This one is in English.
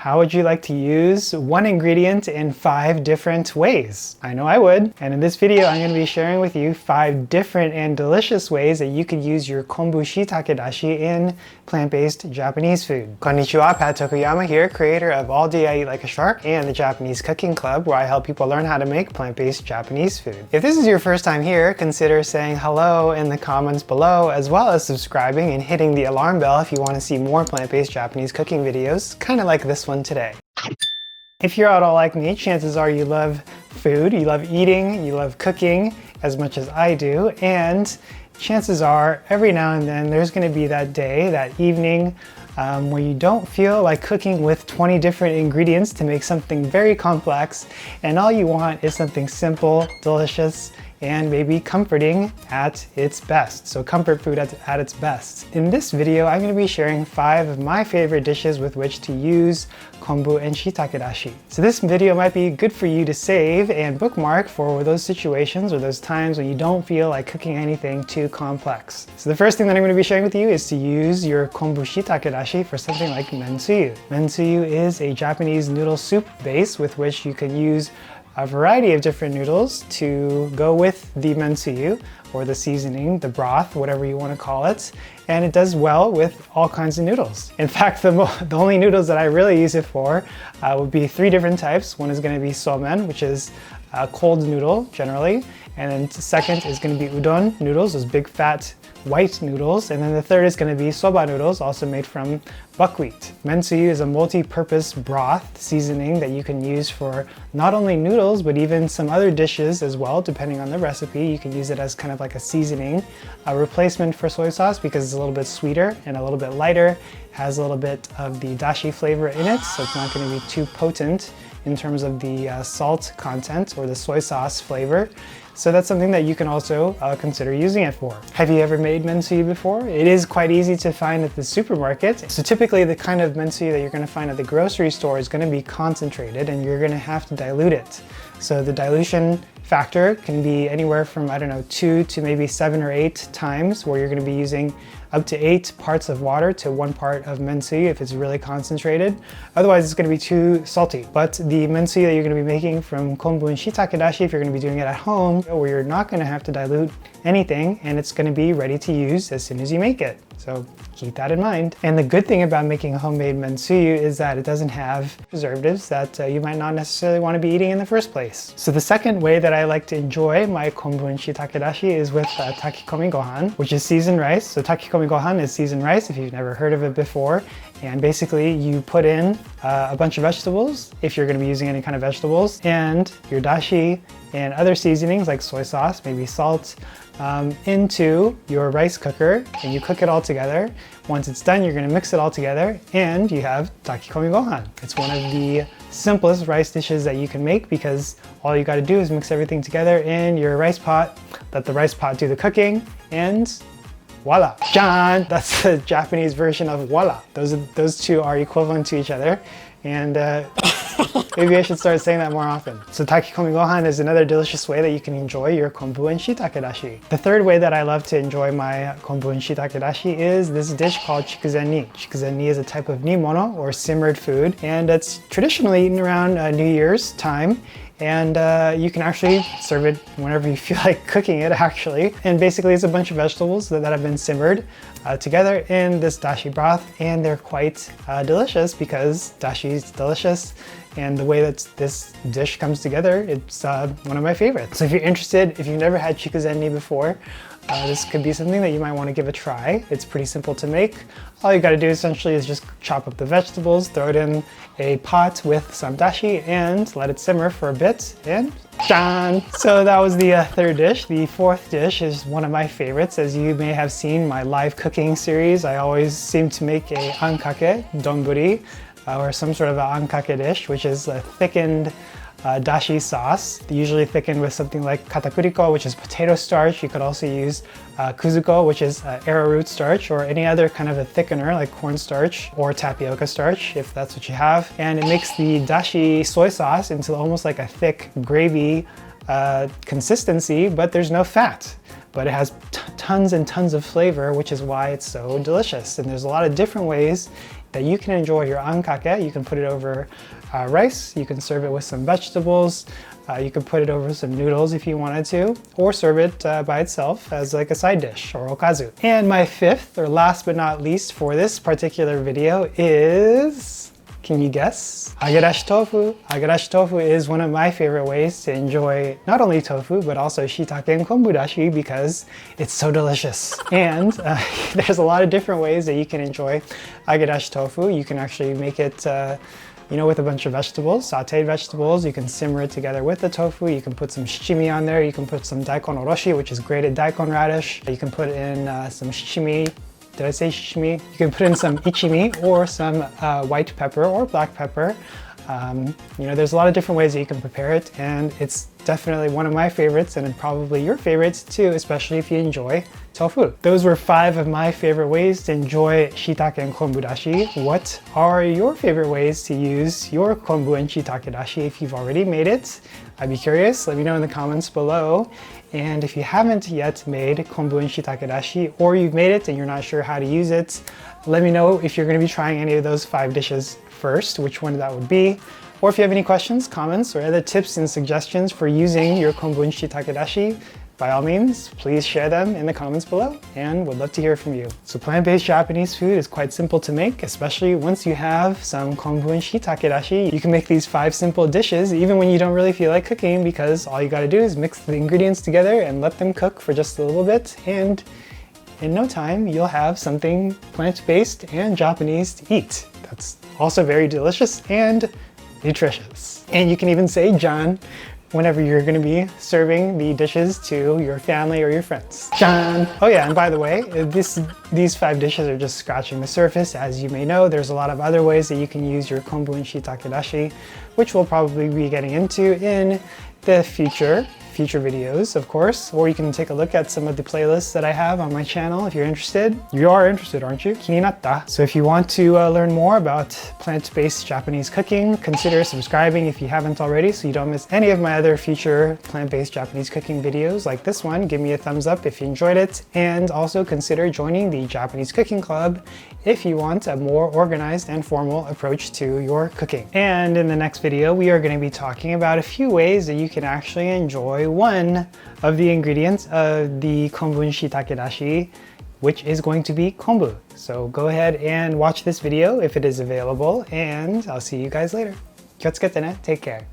How would you like to use one ingredient in 5 different ways? I know I would. And in this video, I'm going to be sharing with you 5 different and delicious ways that you could use your konbu shiitake dashi in plant-based Japanese food. Konnichiwa, Pat Tokuyama here, creator of All Day I Eat Like a Shark and the Japanese Cooking Club, where I help people learn how to make plant-based Japanese food. If this is your first time here, consider saying hello in the comments below, as well as subscribing and hitting the alarm bell if you want to see more plant-based Japanese cooking videos, kind of like this one today. If you're at all like me, chances are you love food, you love eating, you love cooking as much as I do, and chances are every now and then there's going to be that day, that evening, where you don't feel like cooking with 20 different ingredients to make something very complex, and all you want is something simple, delicious, and maybe comforting at its best. So comfort food at its best. In this video, I'm going to be sharing 5 of my favorite dishes with which to use konbu and shiitake dashi. So this video might be good for you to save and bookmark for those situations or those times when you don't feel like cooking anything too complex. So the first thing that I'm going to be sharing with you is to use your konbu shiitake dashi for something like mentsuyu. Mentsuyu is a Japanese noodle soup base with which you can use a variety of different noodles to go with the mentsuyu, or the seasoning, the broth, whatever you want to call it, and it does well with all kinds of noodles. In fact, the only noodles that I really use it for would be 3 different types. One is going to be somen, which is a cold noodle generally, and then second is going to be udon noodles, those big fat white noodles, and then the third is going to be soba noodles, also made from buckwheat. Mentsuyu is a multi-purpose broth seasoning that you can use for not only noodles but even some other dishes as well, depending on the recipe. You can use it as kind of like a seasoning, a replacement for soy sauce because it's a little bit sweeter and a little bit lighter, has a little bit of the dashi flavor in it, so it's not going to be too potent in terms of the salt content or the soy sauce flavor. So that's something that you can also consider using it for. Have you ever made mentsuyu before? It is quite easy to find at the supermarket. So typically the kind of mentsuyu that you're going to find at the grocery store is going to be concentrated, and you're going to have to dilute it. So the dilution factor can be anywhere from, I don't know, 2 to maybe 7 or 8 times, where you're going to be using up to 8 parts of water to 1 part of mentsuyu if it's really concentrated. Otherwise, it's going to be too salty. But the mentsuyu that you're going to be making from konbu and shiitake dashi, if you're going to be doing it at home, where you're not going to have to dilute anything, and it's going to be ready to use as soon as you make it. So keep that in mind. And the good thing about making a homemade mentsuyu is that it doesn't have preservatives that you might not necessarily want to be eating in the first place. So the second way that I like to enjoy my konbu and shiitake dashi is with Takikomigohan, which is seasoned rice. So Takikomigohan is seasoned rice, if you've never heard of it before. And basically you put in a bunch of vegetables, if you're going to be using any kind of vegetables, and your dashi and other seasonings like soy sauce, maybe salt, into your rice cooker, and you cook it all together. Once it's done, you're going to mix it all together and you have Takikomigohan. It's one of the simplest rice dishes that you can make because all you got to do is mix everything together in your rice pot, let the rice pot do the cooking, and voila! Jan! That's the Japanese version of voila. Those two are equivalent to each other, and maybe I should start saying that more often. So Takikomigohan is another delicious way that you can enjoy your konbu and shiitake dashi. The third way that I love to enjoy my konbu and shiitake dashi is this dish called Chikuzenni. Chikuzenni is a type of nimono, or simmered food, and it's traditionally eaten around New Year's time. And you can actually serve it whenever you feel like cooking it, actually. And basically it's a bunch of vegetables that have been simmered together in this dashi broth, and they're quite delicious because dashi is delicious, and the way that this dish comes together, it's one of my favorites. So if you're interested, if you've never had Chikuzenni before, this could be something that you might want to give a try. It's pretty simple to make. All you got to do essentially is just chop up the vegetables, throw it in a pot with some dashi, and let it simmer for a bit, and done! So that was the third dish. The fourth dish is one of my favorites. As you may have seen my live cooking series, I always seem to make a ankake donburi, or some sort of an ankake dish, which is a thickened dashi sauce, usually thickened with something like katakuriko, which is potato starch. You could also use kuzuko, which is arrowroot starch, or any other kind of a thickener like cornstarch or tapioca starch, if that's what you have. And it makes the dashi soy sauce into almost like a thick gravy consistency, but there's no fat. But it has tons and tons of flavor, which is why it's so delicious. And there's a lot of different ways that you can enjoy your ankake. You can put it over rice, you can serve it with some vegetables, you can put it over some noodles if you wanted to, or serve it by itself as like a side dish or okazu. And my fifth, or last but not least for this particular video is, can you guess? Agedashi tofu. Agedashi tofu is one of my favorite ways to enjoy not only tofu, but also shiitake and konbu dashi because it's so delicious. And there's a lot of different ways that you can enjoy agedashi tofu. You can actually make it with a bunch of vegetables, sauteed vegetables. You can simmer it together with the tofu. You can put some shichimi on there. You can put some daikon oroshi, which is grated daikon radish. You can put in some shichimi. Did I say shishimi? You can put in some ichimi or some white pepper or black pepper. There's a lot of different ways that you can prepare it, and it's definitely one of my favorites and probably your favorites too, especially if you enjoy tofu. Those were 5 of my favorite ways to enjoy shiitake and konbu dashi. What are your favorite ways to use your konbu and shiitake dashi if you've already made it? I'd be curious. Let me know in the comments below. And if you haven't yet made konbu and shiitake dashi, or you've made it and you're not sure how to use it, let me know if you're going to be trying any of those 5 dishes first, which one that would be. Or if you have any questions, comments, or other tips and suggestions for using your konbu and shiitake dashi, by all means, please share them in the comments below, and would love to hear from you. So plant-based Japanese food is quite simple to make, especially once you have some konbu and shiitake dashi. You can make these 5 simple dishes even when you don't really feel like cooking, because all you gotta do is mix the ingredients together and let them cook for just a little bit, and in no time you'll have something plant-based and Japanese to eat. That's also very delicious and nutritious. And you can even say "Jan" whenever you're going to be serving the dishes to your family or your friends. Jan! Oh yeah, and by the way, these 5 dishes are just scratching the surface. As you may know, there's a lot of other ways that you can use your konbu and shiitake dashi, which we'll probably be getting into in the future videos, of course, or you can take a look at some of the playlists that I have on my channel if you're interested. You are interested, aren't you? Kininatta. So if you want to learn more about plant-based Japanese cooking, consider subscribing if you haven't already so you don't miss any of my other future plant-based Japanese cooking videos like this one. Give me a thumbs up if you enjoyed it, and also consider joining the Japanese Cooking Club if you want a more organized and formal approach to your cooking. And in the next video, we are going to be talking about a few ways that you can actually enjoy one of the ingredients of the konbu and shiitake dashi, which is going to be konbu. So go ahead and watch this video if it is available, and I'll see you guys later. Kyotsukete ne. Take care.